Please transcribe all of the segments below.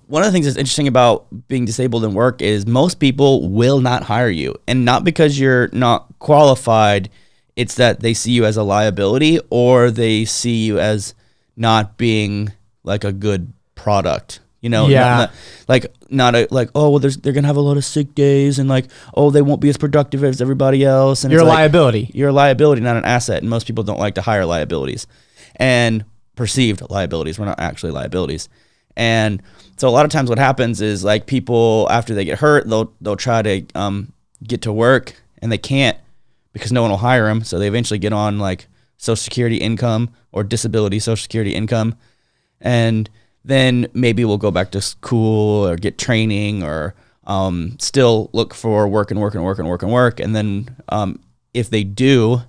one of the things that's interesting about being disabled in work is most people will not hire you, and not because you're not qualified. It's that they see you as a liability, or they see you as not being like a good product. You know, yeah. not oh, well, they're gonna have a lot of sick days, and like, oh, they won't be as productive as everybody else. And you're a like, liability. You're a liability, not an asset. And most people don't like to hire liabilities, and perceived liabilities. We're not actually liabilities. And so a lot of times what happens is like people, after they get hurt, they'll try to get to work, and they can't because no one will hire them. So they eventually get on like Social Security income or disability Social Security income, and then maybe we'll go back to school or get training, or still look for work. And then if they do,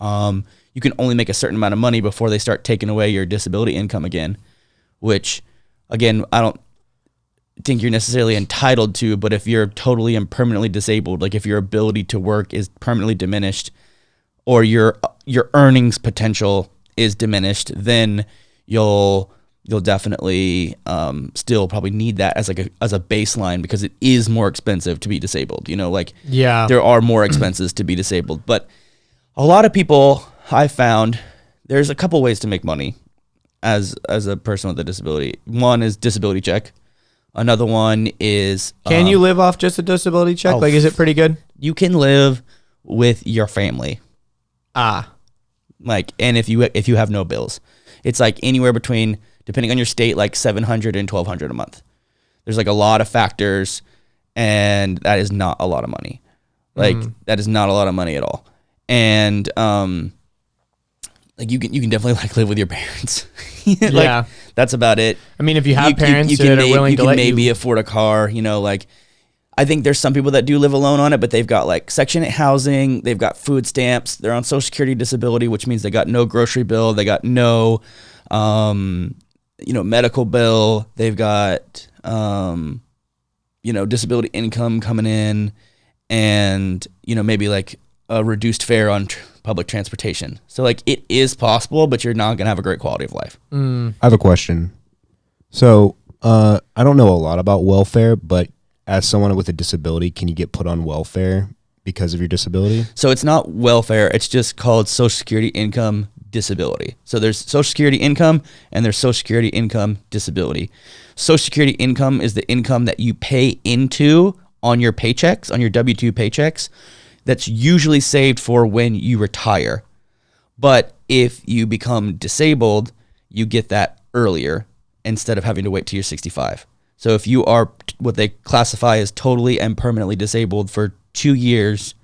you can only make a certain amount of money before they start taking away your disability income again, which, again, I don't think you're necessarily entitled to, but if you're totally and permanently disabled, like if your ability to work is permanently diminished, or your earnings potential is diminished, then you'll definitely still probably need that as a baseline, because it is more expensive to be disabled. You know, like, yeah, there are more expenses to be disabled. But a lot of people, I found, there's a couple ways to make money as a person with a disability. One is disability check. Another one is can you live off just a disability check? Like, is it pretty good? You can live with your family. Like, and if you have no bills, it's like anywhere between, depending on your state, like $700 and $1,200 a month. There's like a lot of factors, and that is not a lot of money. Like, that is not a lot of money at all. And like you can definitely like live with your parents. Like, yeah, that's about it. I mean, if you have parents that are willing to let you, maybe afford a car. You know, like, I think there's some people that do live alone on it, but they've got like Section 8 housing, they've got food stamps, they're on Social Security disability, which means they got no grocery bill, they got no medical bill, they've got disability income coming in, and maybe like a reduced fare on public transportation. So like, it is possible, but you're not gonna have a great quality of life. I have a question. So I don't know a lot about welfare, but as someone with a disability, can you get put on welfare because of your disability? So it's not welfare, it's just called Social Security income disability. So there's Social Security income and there's Social Security income disability. Social Security income is the income that you pay into on your paychecks, on your W-2 paychecks, that's usually saved for when you retire. But if you become disabled, you get that earlier instead of having to wait till you're 65. So if you are what they classify as totally and permanently disabled for 2 years,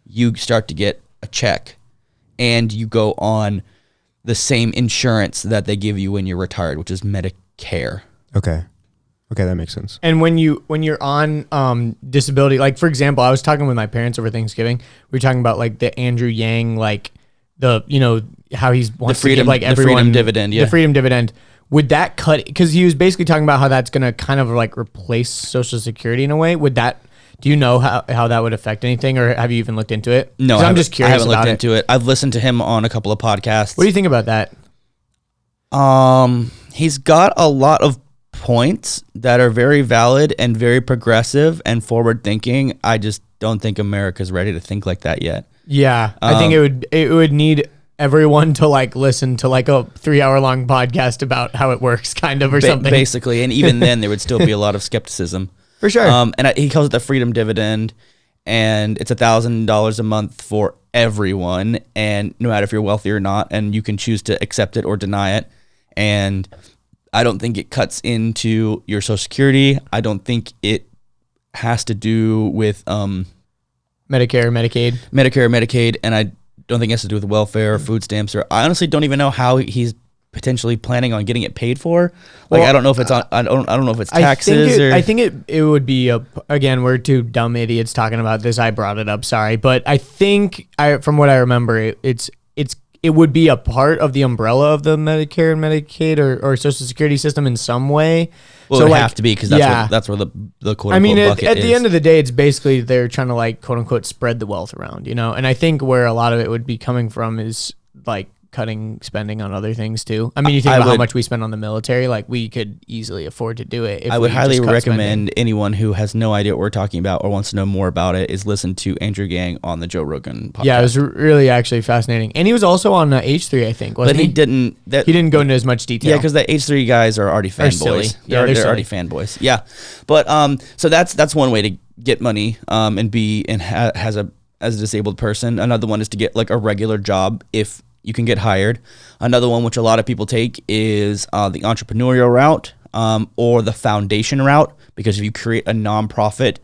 you start to get a check, and you go on the same insurance that they give you when you're retired, which is Medicare. Okay, that makes sense. And when you're on disability, like, for example, I was talking with my parents over Thanksgiving. We were talking about like the Andrew Yang, like the, how he's wants to give like everyone the freedom dividend, the freedom dividend. Would that cut? Because he was basically talking about how that's going to kind of like replace Social Security in a way. Would that? Do you know how that would affect anything, or have you even looked into it? No, I'm just curious. I haven't looked into it. I've listened to him on a couple of podcasts. What do you think about that? He's got a lot of points that are very valid and very progressive and forward thinking. I just don't think America's ready to think like that yet. Yeah, I think it would need everyone to like listen to like a 3-hour long podcast about how it works, kind of, or something. Basically, and even then there would still be a lot of skepticism. For sure. He calls it the freedom dividend, and it's $1,000 a month for everyone, and no matter if you're wealthy or not, and you can choose to accept it or deny it. And I don't think it cuts into your Social Security. I don't think it has to do with Medicare, Medicaid, and I don't think it has to do with welfare or food stamps, or I honestly don't even know how he's potentially planning on getting it paid for. Like, I don't know if it's on. I don't know if it's taxes. I think it would be again, we're two dumb idiots talking about this. I brought it up. Sorry, but I think from what I remember, it would be a part of the umbrella of the Medicare and Medicaid or Social Security system in some way. Well, it would have to be, because that's where the quote unquote bucket is. At the end of the day, it's basically they're trying to like quote unquote spread the wealth around, And I think where a lot of it would be coming from is like cutting spending on other things too. I mean, you think about how much we spend on the military, like we could easily afford to do it. If I would we highly just cut recommend spending. anyone who has no idea what we're talking about or wants to know more about it is listen to Andrew Gang on the Joe Rogan podcast. Yeah, it was really actually fascinating, and he was also on H3, I think. Wasn't but he didn't. He didn't go into as much detail. Yeah, because the H3 guys are already silly. fanboys. Yeah, They're they're already fanboys. Yeah, but so that's one way to get money and be and as a disabled person. Another one is to get like a regular job if you can get hired. Another one, which a lot of people take, is the entrepreneurial route or the foundation route, because if you create a nonprofit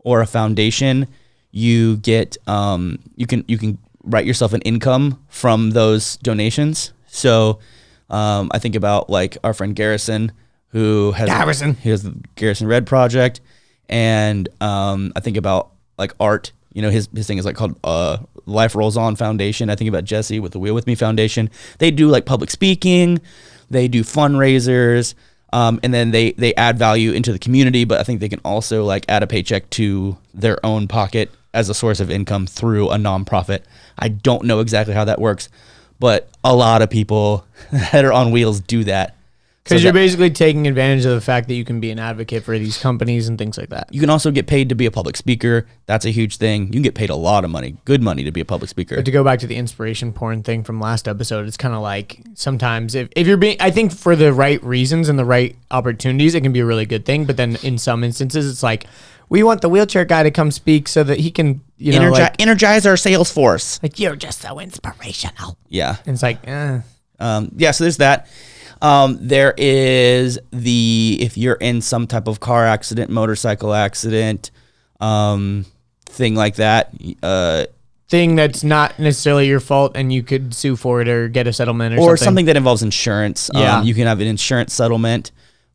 or a foundation, you get you can write yourself an income from those donations. So I think about like our friend Garrison, who has he has the Garrison Red Project, and I think about like Art. You know, his thing is like called Life Rolls On Foundation. I think about Jesse with the Wheel With Me Foundation. They do like public speaking, they do fundraisers, and then they add value into the community. But I think they can also like add a paycheck to their own pocket as a source of income through a nonprofit. I don't know exactly how that works, but a lot of people that are on wheels do that. Because you're basically taking advantage of the fact that you can be an advocate for these companies and things like that. You can also get paid to be a public speaker. That's a huge thing. You can get paid a lot of money, good money, to be a public speaker. But to go back to the inspiration porn thing from last episode, it's kind of like sometimes if you're being, I think for the right reasons and the right opportunities, it can be a really good thing. But then in some instances, it's like, we want the wheelchair guy to come speak so that he can, you know, energize our sales force. Like, you're just so inspirational. Yeah. And it's like, yeah, so there's that. There is if you're in some type of car accident, motorcycle accident, thing like that. Thing that's not necessarily your fault and you could sue for it or get a settlement or something that involves insurance. Yeah. You can have an insurance settlement.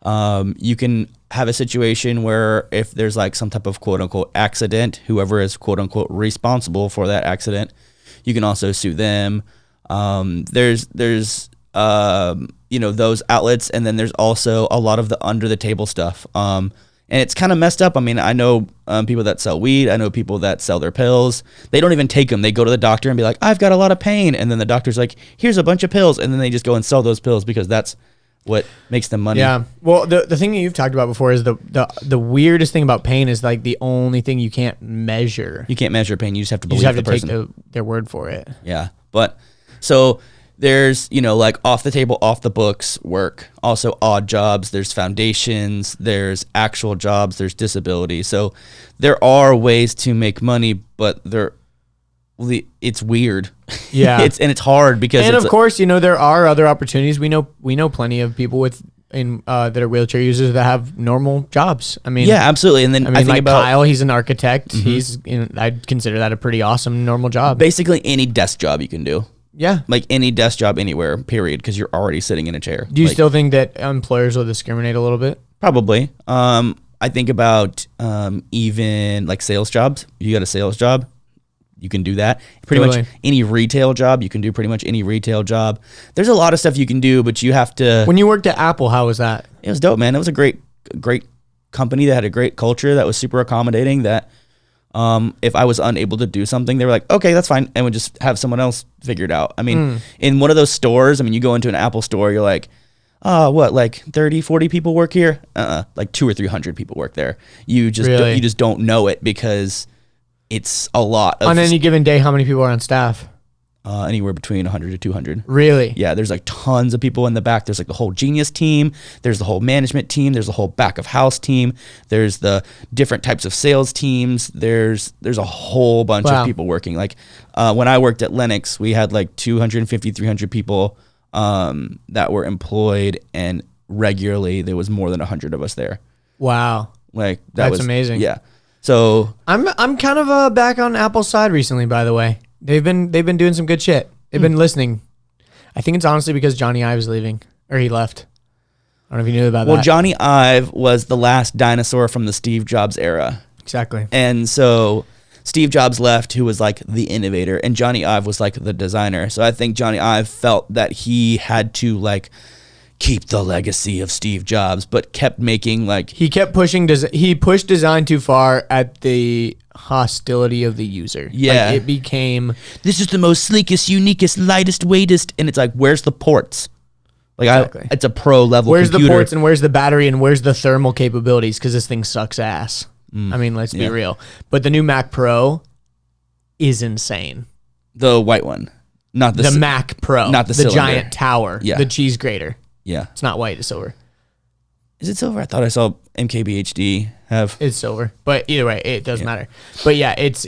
You can have a situation where if there's like some type of quote unquote accident, whoever is quote unquote responsible for that accident, you can also sue them. There's you know, those outlets, and then there's also a lot of the under the table stuff. And it's kind of messed up. I mean, I know people that sell weed. I know people that sell their pills. They don't even take them. They go to the doctor and be like, I've got a lot of pain. And then the doctor's like, here's a bunch of pills. And then they just go and sell those pills because that's what makes them money. Yeah. Well, the thing that you've talked about before is the weirdest thing about pain is like the only thing you can't measure. You can't measure pain. You just have to believe the person. Take their word for it. Yeah. But so there's, you know, like off the table, off the books work, also odd jobs, there's foundations, there's actual jobs, there's disability. So there are ways to make money, but it's weird. Yeah. it's hard because and of course, you know, there are other opportunities. We know plenty of people that are wheelchair users that have normal jobs. I mean, yeah, absolutely. And then I think like about Kyle, he's an architect. Mm-hmm. I'd consider that a pretty awesome normal job. Basically any desk job you can do. Yeah. Like any desk job anywhere, period, because you're already sitting in a chair. Do you still think that employers will discriminate a little bit? Probably. I think about even like sales jobs. You got a sales job, you can do that. Pretty much any retail job, you can do pretty much any retail job. There's a lot of stuff you can do, but you have to. When you worked at Apple, how was that? It was dope, man. It was a great company that had a great culture that was super accommodating. That if I was unable to do something, they were like, okay, that's fine. And would just have someone else figure it out. I mean, in one of those stores, I mean, you go into an Apple store, you're like, what, like 30, 40 people work here? Like 200 or 300 people work there. You just don't know it because it's a lot. On any given day, how many people are on staff? Anywhere between 100 to 200. Really? Yeah, there's like tons of people in the back. There's like the whole Genius team. There's the whole management team. There's the whole back of house team. There's the different types of sales teams. There's a whole bunch of people working. Like when I worked at Lennox, we had like 250, 300 people that were employed, and regularly there was more than 100 of us there. Wow. Like that's amazing. Yeah. So I'm kind of back on Apple's side recently, by the way. They've been doing some good shit. They've been listening. I think it's honestly because Johnny Ive's leaving, or he left. I don't know if you knew about that. Well, Johnny Ive was the last dinosaur from the Steve Jobs era. Exactly. And so Steve Jobs left, who was like the innovator, and Johnny Ive was like the designer. So I think Johnny Ive felt that he had to like keep the legacy of Steve Jobs, but kept making like He kept pushing. He pushed design too far at the hostility of the user. Yeah. Like, it became. this is the most sleekest, uniquest, lightest, weightest, and it's like, where's the ports? Like Exactly. it's a pro level. Where's computer. the ports and where's the battery and where's the thermal capabilities? Because this thing sucks ass. I mean, let's be real. But the new Mac Pro is insane. The white one, not The Mac Pro, not the the cylinder. giant tower, Yeah. the cheese grater. Yeah, It's not white; it's silver. is it silver? I thought I saw MKBHD have. It's silver, but either way, it doesn't matter. But yeah, it's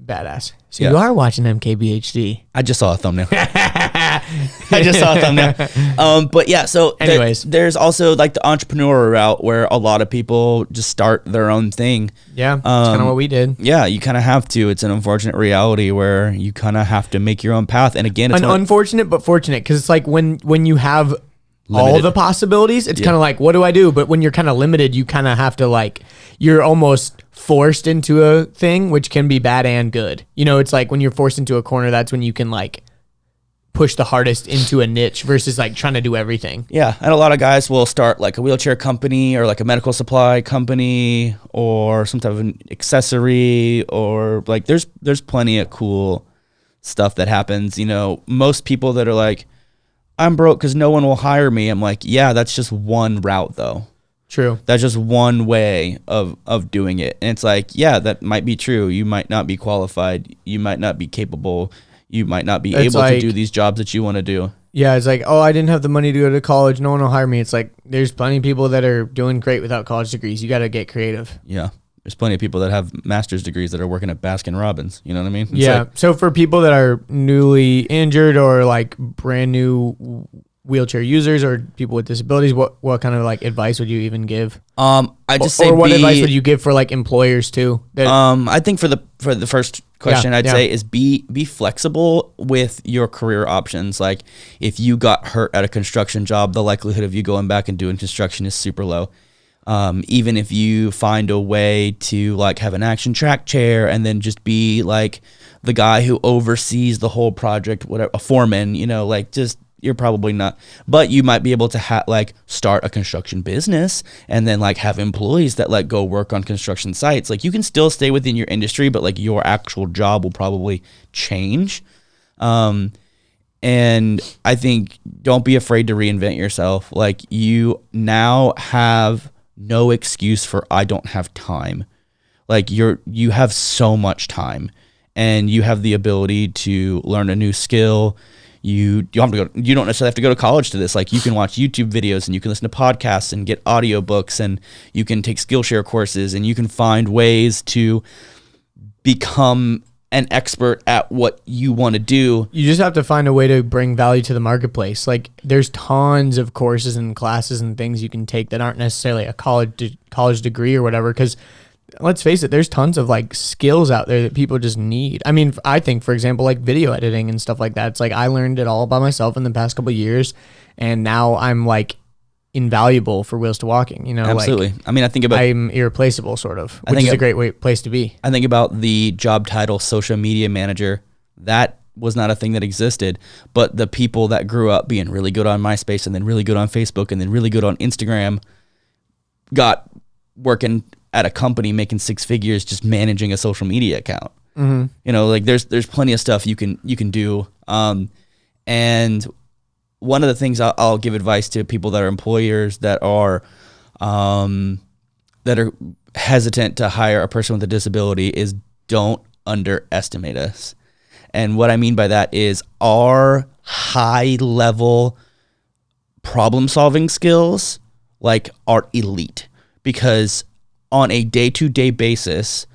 badass. So Yeah. you are watching MKBHD. I just saw a thumbnail. I just saw a thumbnail. But yeah, so Anyways. there's also like the entrepreneur route where a lot of people just start their own thing. Yeah, that's kind of what we did. Yeah, you kind of have to. It's an unfortunate reality where you kind of have to make your own path. And again, it's Unfortunate but fortunate, because it's like when you have all Limited. the possibilities, it's kind of like, what do I do? But when you're kind of limited, you kind of have to like, you're almost forced into a thing, which can be bad and good. You know, it's like when you're forced into a corner, that's when you can like push the hardest into a niche versus like trying to do everything. Yeah, and a lot of guys will start like a wheelchair company or like a medical supply company or some type of an accessory, or like there's plenty of cool stuff that happens. You know, most people that are like, I'm broke because no one will hire me. I'm like, yeah, that's just one route though. True. That's just one way of doing it. And it's like, yeah, that might be true. You might not be qualified. You might not be capable. You might not be able to do these jobs that you want to do. Yeah, it's like, oh, I didn't have the money to go to college. No one will hire me. It's like, there's plenty of people that are doing great without college degrees. You got to get creative. Yeah. There's plenty of people that have master's degrees that are working at Baskin Robbins. You know what I mean? It's Yeah. like, So for people that are newly injured or like brand new wheelchair users or people with disabilities, what kind of like advice would you even give? I just say, or what advice would you give for like employers too? That, I think for the first question, I'd yeah. say is be flexible with your career options. Like if you got hurt at a construction job, the likelihood of you going back and doing construction is super low. Even if you find a way to like have an action track chair and then just be like the guy who oversees the whole project, whatever, a foreman, you know, like just, you're probably not, but you might be able to like start a construction business and then like have employees that like go work on construction sites. Like you can still stay within your industry, but like your actual job will probably change. And I think don't be afraid to reinvent yourself. Like you now have no excuse for I don't have time. Like you have so much time and you have the ability to learn a new skill. You don't necessarily have to go to college to this. Like you can watch YouTube videos and you can listen to podcasts and get audiobooks and you can take Skillshare courses and you can find ways to become an expert at what you want to do. you just have to find a way to bring value to the marketplace. Like there's tons of courses and classes and things you can take that aren't necessarily a college degree or whatever. Because let's face it, there's tons of like skills out there that people just need. I mean, I think, for example, like video editing and stuff like that. It's like I learned it all by myself in the past couple of years, and now I'm like invaluable for Wheels to Walking. You know, Absolutely. Like, I mean, I think about I'm irreplaceable, sort of, which think is a great place to be. I think about the job title social media manager. That was not a thing that existed, but the people that grew up being really good on MySpace and then really good on Facebook and then really good on Instagram got working at a company making six figures just managing a social media account. Mm-hmm. You know, like there's plenty of stuff you can do. And one of the things I'll give advice to people that are employers that are hesitant to hire a person with a disability is don't underestimate us. And what I mean by that is our high level problem solving skills like are elite, because on a day-to-day basis,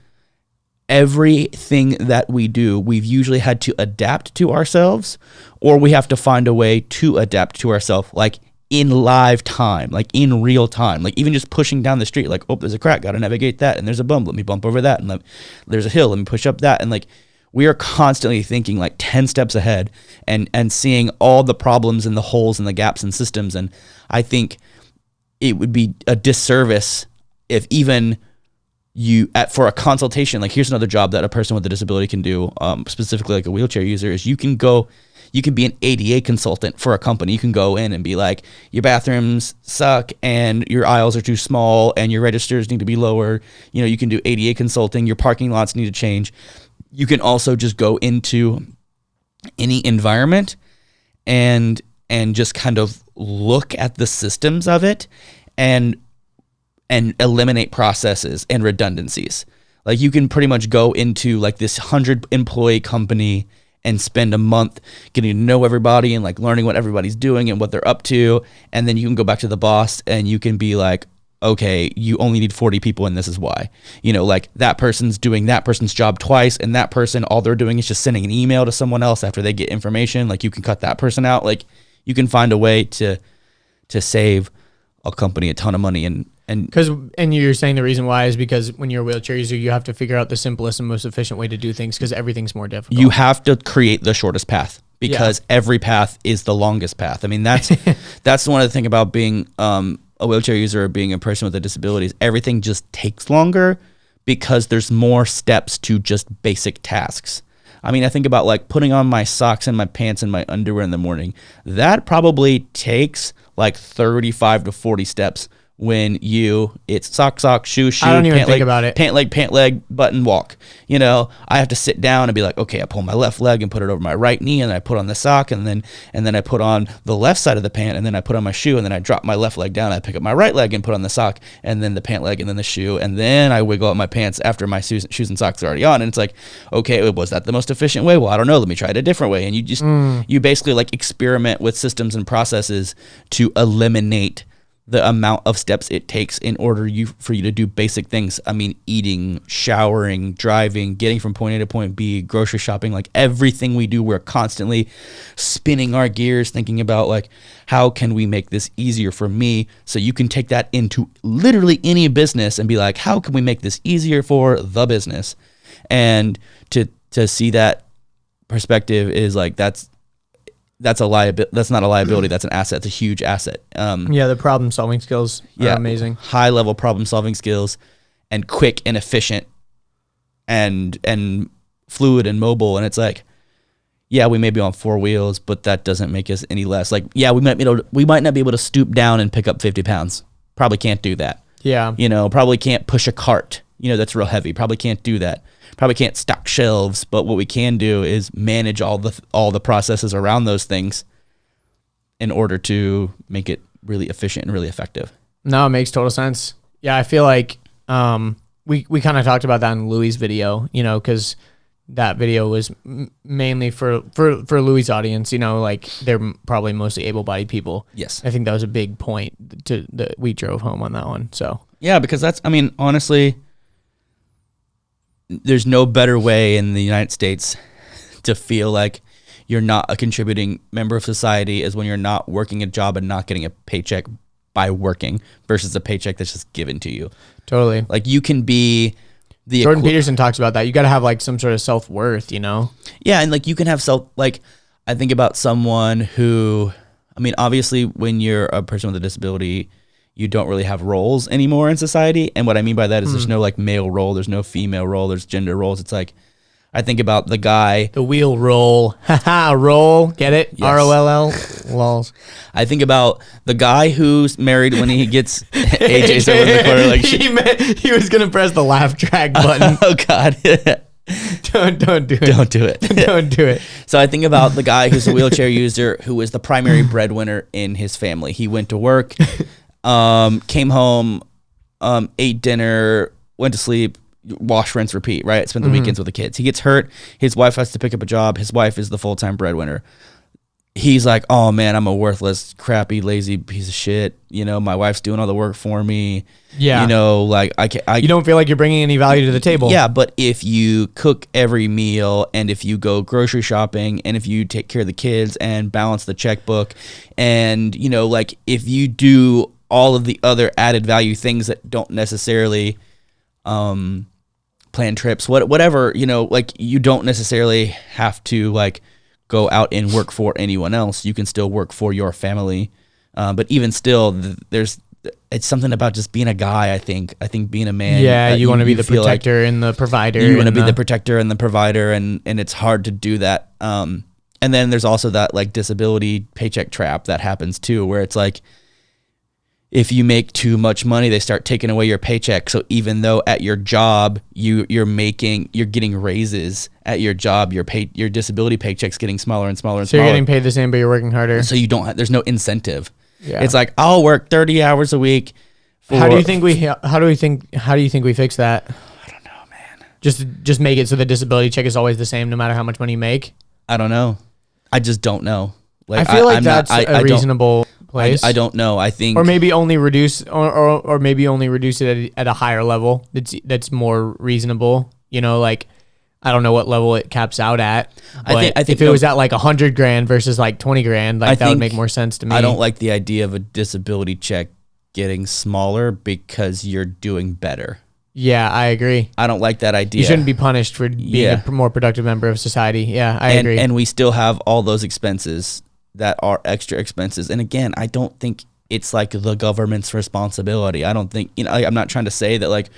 everything that we do, we've usually had to adapt to ourselves, or we have to find a way to adapt to ourselves, like in live time, like in real time, like even just pushing down the street, like, oh, there's a crack, got to navigate that, and there's a bump, let me bump over that, and there's a hill, let me push up that, and like we are constantly thinking like 10 steps ahead and seeing all the problems and the holes and the gaps in systems. And I think it would be a disservice if even for a consultation, like here's another job that a person with a disability can do, specifically like a wheelchair user, is you can go You can be an ADA consultant for a company. You can go in and be like, your bathrooms suck and your aisles are too small and your registers need to be lower. You know, you can do ADA consulting. Your parking lots need to change. You can also just go into any environment and just kind of look at the systems of it and eliminate processes and redundancies. Like you can pretty much go into like this 100 employee company and spend a month getting to know everybody and like learning what everybody's doing and what they're up to. And then you can go back to the boss and you can be like, okay, you only need 40 people and this is why. You know, like that person's doing that person's job twice and that person, all they're doing is just sending an email to someone else after they get information. Like you can cut that person out. Like you can find a way to save a company a ton of money. And you're saying the reason why is because when you're a wheelchair user, you have to figure out the simplest and most efficient way to do things because everything's more difficult. You have to create the shortest path because every path is the longest path. I mean, that's one of the things about being a wheelchair user or being a person with a disability. Everything just takes longer because there's more steps to just basic tasks. I mean, I think about like putting on my socks and my pants and my underwear in the morning. That probably takes like 35 to 40 steps when it's sock, shoe, I don't even pant, think leg, about it. pant, leg, button, walk. You know, I have to sit down and be like, okay, I pull my left leg and put it over my right knee, and then I put on the sock, and then I put on the left side of the pant, and then I put on my shoe, and then I drop my left leg down, I pick up my right leg and put on the sock, and then the pant leg, and then the shoe, and then I wiggle up my pants after my shoes and socks are already on, and it's like, okay, was that the most efficient way? Well, I don't know. Let me try it a different way, and you just you basically like experiment with systems and processes to eliminate the amount of steps it takes in order for you to do basic things. I mean, eating, showering, driving, getting from point A to point B, grocery shopping, like everything we do, we're constantly spinning our gears thinking about like, how can we make this easier for me? So you can take that into literally any business and be like, how can we make this easier for the business? And to see that perspective is like, that's a liability. That's not a liability. That's an asset. It's a huge asset. The problem solving skills are amazing. High level problem solving skills, and quick and efficient, and fluid and mobile. And it's like, yeah, we may be on four wheels, but that doesn't make us any less. Like, yeah, we might not be able to stoop down and pick up 50 pounds. Probably can't do that. Yeah. You know, probably can't push a cart. You know, that's real heavy. Probably can't do that. Probably can't stock shelves, but what we can do is manage all the processes around those things in order to make it really efficient and really effective. No, it makes total sense. Yeah, I feel like we kind of talked about that in Louis' video, you know, because that video was mainly for Louis' audience, you know, like they're probably mostly able-bodied people. Yes. I think that was a big point that we drove home on that one. So yeah, because honestly, there's no better way in the United States to feel like you're not a contributing member of society is when you're not working a job and not getting a paycheck by working versus a paycheck that's just given to you. Totally. Like you can be Jordan Peterson talks about that. You got to have like some sort of self-worth, you know? Yeah. And like you can have I think about someone who, I mean, obviously when you're a person with a disability, you don't really have roles anymore in society. And what I mean by that is there's no like male role, there's no female role, there's gender roles. It's like, I think about the guy. The wheel roll. Haha, roll. Get it? Yes. ROLL. Lols. I think about the guy who's married when he gets AJ's over in the corner. Like he was going to press the laugh track button. Oh, God. Don't do it. Don't do it. Don't do it. So I think about the guy who's a wheelchair user who is the primary breadwinner in his family. He went to work. Came home, ate dinner, went to sleep, wash, rinse, repeat, right? Spent the weekends with the kids. He gets hurt. His wife has to pick up a job. His wife is the full-time breadwinner. He's like, oh man, I'm a worthless, crappy, lazy piece of shit. You know, my wife's doing all the work for me. Yeah. You know, like you don't feel like you're bringing any value to the table. Yeah, but if you cook every meal and if you go grocery shopping and if you take care of the kids and balance the checkbook and, you know, like if you do all of the other added value things that don't necessarily plan trips, whatever, you know, like you don't necessarily have to like go out and work for anyone else. You can still work for your family. But even still, it's something about just being a guy, I think being a man. Yeah, you want to be the protector and the provider. You want to be the protector and the provider, and it's hard to do that And then there's also that like disability paycheck trap that happens too, where it's like, if you make too much money, they start taking away your paycheck. So even though at your job you're getting raises at your job, your disability paycheck's getting smaller and smaller and So smaller. you're getting paid the same, but you're working harder. So there's no incentive. Yeah. It's like, I'll work 30 hours a week. How do you think we fix that? I don't know, man. Just make it so the disability check is always the same no matter how much money you make. I don't know. I just don't know. Like, I feel like that's a reasonable place. I don't know. I think, or maybe only reduce, or maybe only reduce it at a higher level. That's more reasonable. You know, like I don't know what level it caps out at. But I think if it was at like $100,000 versus like $20,000, like that would make more sense to me. I don't like the idea of a disability check getting smaller because you're doing better. Yeah, I agree. I don't like that idea. You shouldn't be punished for being a more productive member of society. Yeah, I agree. And we still have all those expenses that are extra expenses. And again, I don't think it's like the government's responsibility. I don't think, I'm not trying to say that like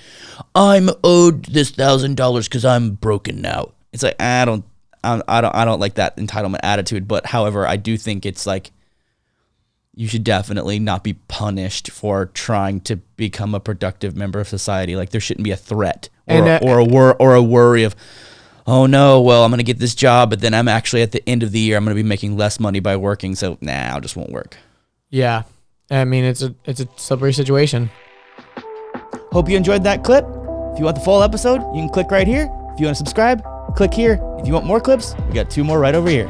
I'm owed this $1,000 because I'm broken now. It's like, I don't like that entitlement attitude. But however, I do think it's like, you should definitely not be punished for trying to become a productive member of society. Like there shouldn't be a threat or a worry of, oh no, well, I'm going to get this job, but then I'm actually at the end of the year, I'm going to be making less money by working. So I just won't work. Yeah. I mean, it's a slippery situation. Hope you enjoyed that clip. If you want the full episode, you can click right here. If you want to subscribe, click here. If you want more clips, we got 2 more right over here.